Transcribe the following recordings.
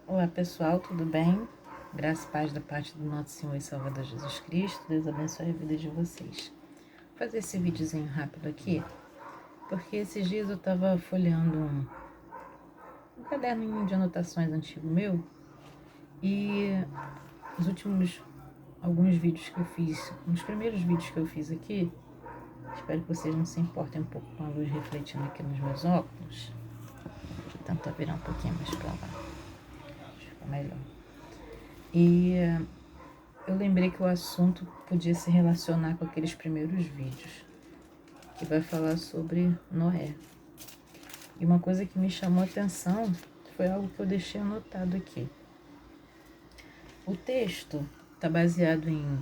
Olá pessoal, tudo bem? Graça e paz da parte do nosso Senhor e Salvador Jesus Cristo. Deus abençoe a vida de vocês. Vou fazer esse videozinho rápido aqui, porque esses dias eu estava folheando um caderninho de anotações antigo meu e os últimos alguns vídeos que eu fiz, os primeiros vídeos que eu fiz aqui, espero que vocês não se importem um pouco com a luz refletindo aqui nos meus óculos. Vou tentar virar um pouquinho mais para lá, acho que fica melhor. E eu lembrei que o assunto podia se relacionar com aqueles primeiros vídeos, que vai falar sobre Noé. E uma coisa que me chamou a atenção foi algo que eu deixei anotado aqui. O texto está baseado em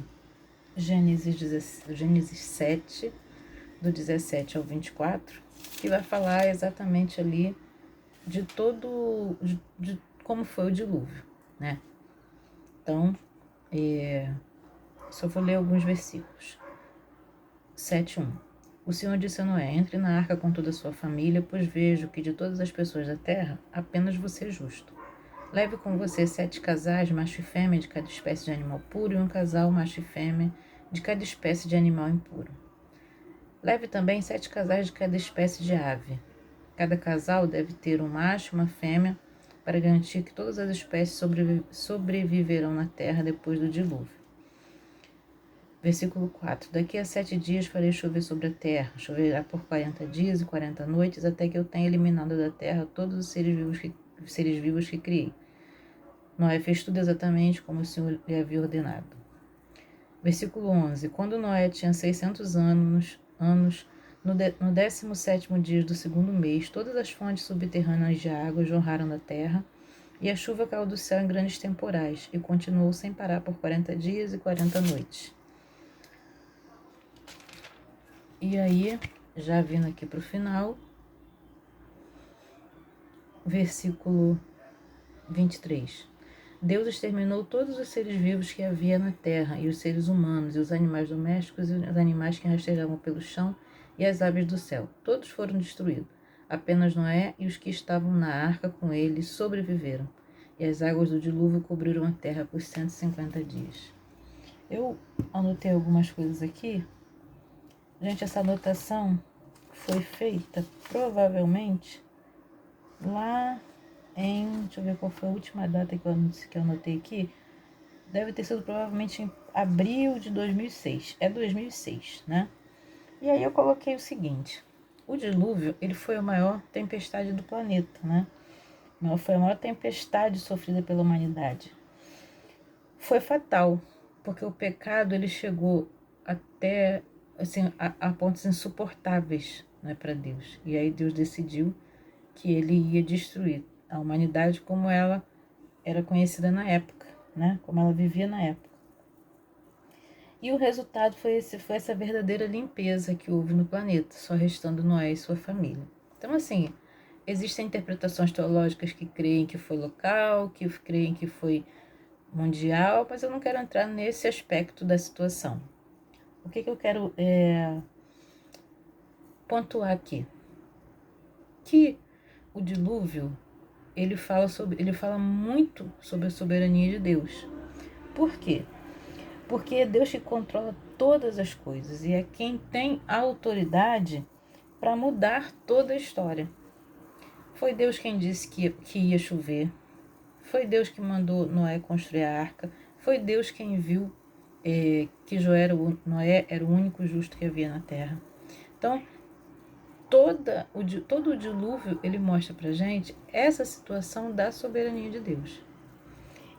Gênesis 7, do 17 ao 24, que vai falar exatamente ali de de como foi o dilúvio, né? Então, só vou ler alguns versículos. 7:1. O Senhor disse a Noé: entre na arca com toda a sua família, pois vejo que de todas as pessoas da terra, apenas você é justo. Leve com você 7 casais, macho e fêmea, de cada espécie de animal puro, e um casal, macho e fêmea, de cada espécie de animal impuro. Leve também 7 casais de cada espécie de ave. Cada casal deve ter um macho e uma fêmea, para garantir que todas as espécies sobreviverão na terra depois do dilúvio. Versículo 4. Daqui a 7 dias farei chover sobre a terra. Choverá por 40 dias e 40 noites, até que eu tenha eliminado da terra todos os seres vivos que criei. Noé fez tudo exatamente como o Senhor lhe havia ordenado. Versículo 11. Quando Noé tinha 600 anos, no 17º dia do segundo mês, todas as fontes subterrâneas de água jorraram da terra, e a chuva caiu do céu em grandes temporais, e continuou sem parar por 40 dias e 40 noites. E aí, já vindo aqui para o final, versículo 23. Deus exterminou todos os seres vivos que havia na terra, e os seres humanos, e os animais domésticos, e os animais que rastejavam pelo chão, e as aves do céu. Todos foram destruídos. Apenas Noé e os que estavam na arca com ele sobreviveram. E as águas do dilúvio cobriram a terra por 150 dias. Eu anotei algumas coisas aqui. Gente, essa anotação foi feita provavelmente lá em... Deixa eu ver qual foi a última data que eu anotei aqui. Deve ter sido provavelmente em abril de 2006. É 2006, né? E aí eu coloquei o seguinte. O dilúvio, ele foi a maior tempestade do planeta, né? Foi a maior tempestade sofrida pela humanidade. Foi fatal, porque o pecado, ele chegou até assim, a pontos insuportáveis, né, para Deus. E aí Deus decidiu que ele ia destruir a humanidade como ela era conhecida na época, né, como ela vivia na época. E o resultado foi essa verdadeira limpeza que houve no planeta, só restando Noé e sua família. Então, assim, existem interpretações teológicas que creem que foi local, que creem que foi mundial, mas eu não quero entrar nesse aspecto da situação. O que eu quero pontuar aqui? Que o dilúvio, ele fala muito sobre a soberania de Deus. Por quê? Porque é Deus que controla todas as coisas e é quem tem a autoridade para mudar toda a história. Foi Deus quem disse que ia chover. Foi Deus que mandou Noé construir a arca. Foi Deus quem viu que Noé era o único justo que havia na terra. Então, todo o dilúvio, ele mostra pra gente essa situação da soberania de Deus.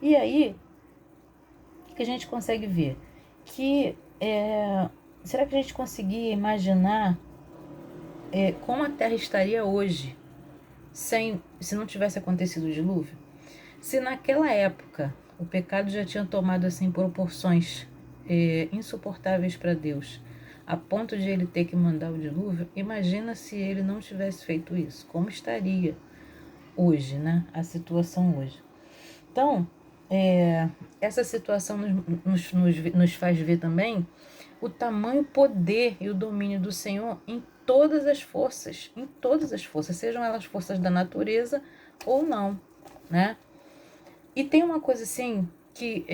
E aí, o que a gente consegue ver? Que será que a gente conseguia imaginar como a Terra estaria hoje se não tivesse acontecido o dilúvio? Se naquela época o pecado já tinha tomado assim proporções insuportáveis para Deus, a ponto de ele ter que mandar o dilúvio, imagina se ele não tivesse feito isso. Como estaria hoje, né? A situação hoje. Então, essa situação nos faz ver também o tamanho, poder e o domínio do Senhor em todas as forças, sejam elas forças da natureza ou não, né? E tem uma coisa assim que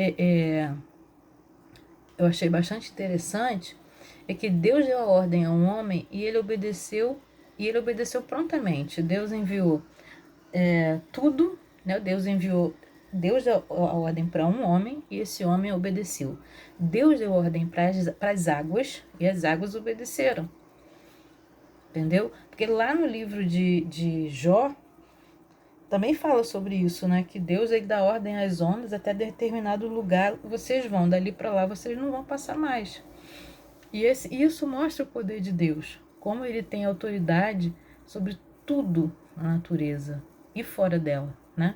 eu achei bastante interessante, é que Deus deu a ordem a um homem e ele obedeceu prontamente. Deus enviou tudo, né? Deus deu a ordem para um homem e esse homem obedeceu. Deus deu ordem para as águas e as águas obedeceram, entendeu? Porque lá no livro de Jó também fala sobre isso, né? Que Deus ele dá ordem às ondas até determinado lugar vocês vão, dali para lá vocês não vão passar mais. E isso mostra o poder de Deus, como ele tem autoridade sobre tudo na natureza e fora dela, né?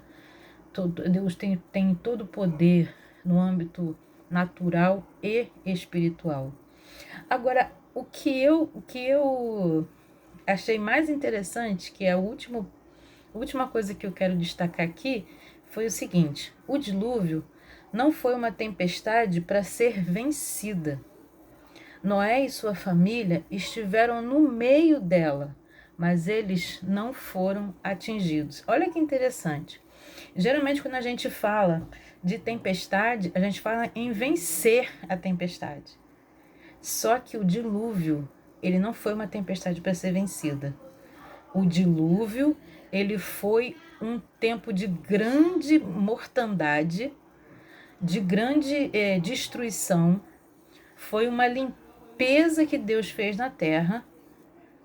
Deus tem todo o poder no âmbito natural e espiritual. Agora, o que eu achei mais interessante, que é a última coisa que eu quero destacar aqui, foi o seguinte: o dilúvio não foi uma tempestade para ser vencida. Noé e sua família estiveram no meio dela, mas eles não foram atingidos. Olha que interessante. Geralmente, quando a gente fala de tempestade, a gente fala em vencer a tempestade. Só que o dilúvio, ele não foi uma tempestade para ser vencida. O dilúvio, ele foi um tempo de grande mortandade, de grande destruição. Foi uma limpeza que Deus fez na terra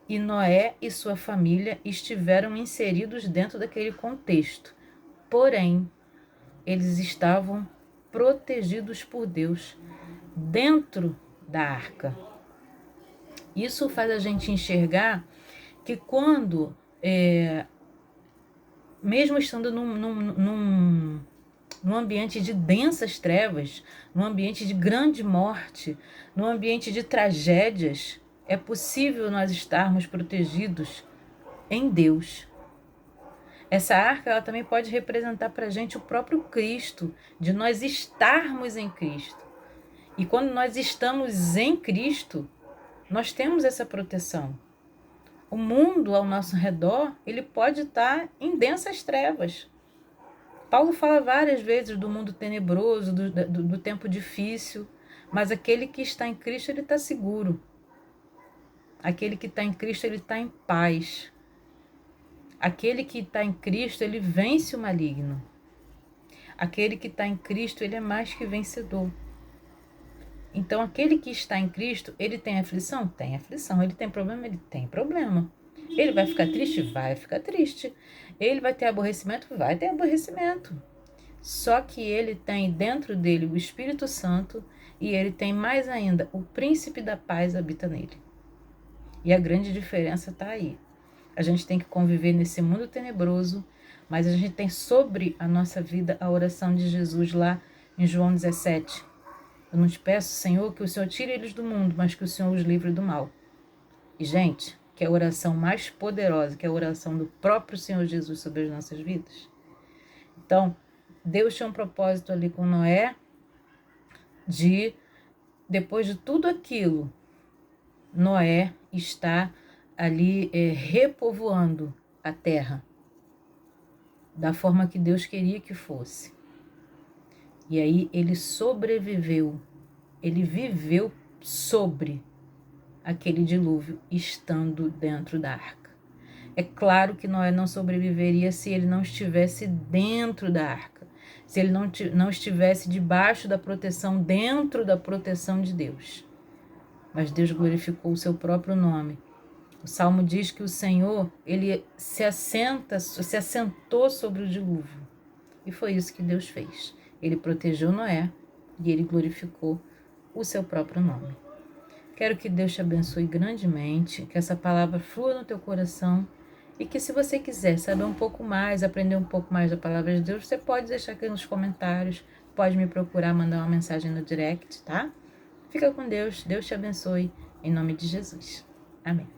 e Noé e sua família estiveram inseridos dentro daquele contexto. Porém, eles estavam protegidos por Deus dentro da arca. Isso faz a gente enxergar que quando, mesmo estando num ambiente de densas trevas, num ambiente de grande morte, num ambiente de tragédias, é possível nós estarmos protegidos em Deus. Essa arca ela também pode representar para a gente o próprio Cristo, de nós estarmos em Cristo. E quando nós estamos em Cristo, nós temos essa proteção. O mundo ao nosso redor, ele pode estar em densas trevas. Paulo fala várias vezes do mundo tenebroso, do tempo difícil, mas aquele que está em Cristo, ele está seguro. Aquele que está em Cristo, ele está em paz. Aquele que está em Cristo, ele vence o maligno. Aquele que está em Cristo, ele é mais que vencedor. Então, aquele que está em Cristo, ele tem aflição? Tem aflição. Ele tem problema? Ele tem problema. Ele vai ficar triste? Vai ficar triste. Ele vai ter aborrecimento? Vai ter aborrecimento. Só que ele tem dentro dele o Espírito Santo e ele tem mais ainda, o príncipe da paz habita nele. E a grande diferença está aí. A gente tem que conviver nesse mundo tenebroso, mas a gente tem sobre a nossa vida a oração de Jesus lá em João 17. Eu não te peço, Senhor, que o Senhor tire eles do mundo, mas que o Senhor os livre do mal. E, gente, que é a oração mais poderosa, que é a oração do próprio Senhor Jesus sobre as nossas vidas. Então, Deus tinha um propósito ali com Noé, depois de tudo aquilo, Noé está ali repovoando a terra da forma que Deus queria que fosse. E aí ele sobreviveu, ele viveu sobre aquele dilúvio estando dentro da arca. É claro que Noé não sobreviveria se ele não estivesse dentro da arca, se ele não estivesse debaixo da proteção, dentro da proteção de Deus. Mas Deus glorificou o seu próprio nome. O Salmo diz que o Senhor, ele se assentou sobre o dilúvio. E foi isso que Deus fez. Ele protegeu Noé e ele glorificou o seu próprio nome. Quero que Deus te abençoe grandemente, que essa palavra flua no teu coração e que se você quiser saber um pouco mais, aprender um pouco mais da palavra de Deus, você pode deixar aqui nos comentários, pode me procurar, mandar uma mensagem no direct, tá? Fica com Deus, Deus te abençoe, em nome de Jesus. Amém.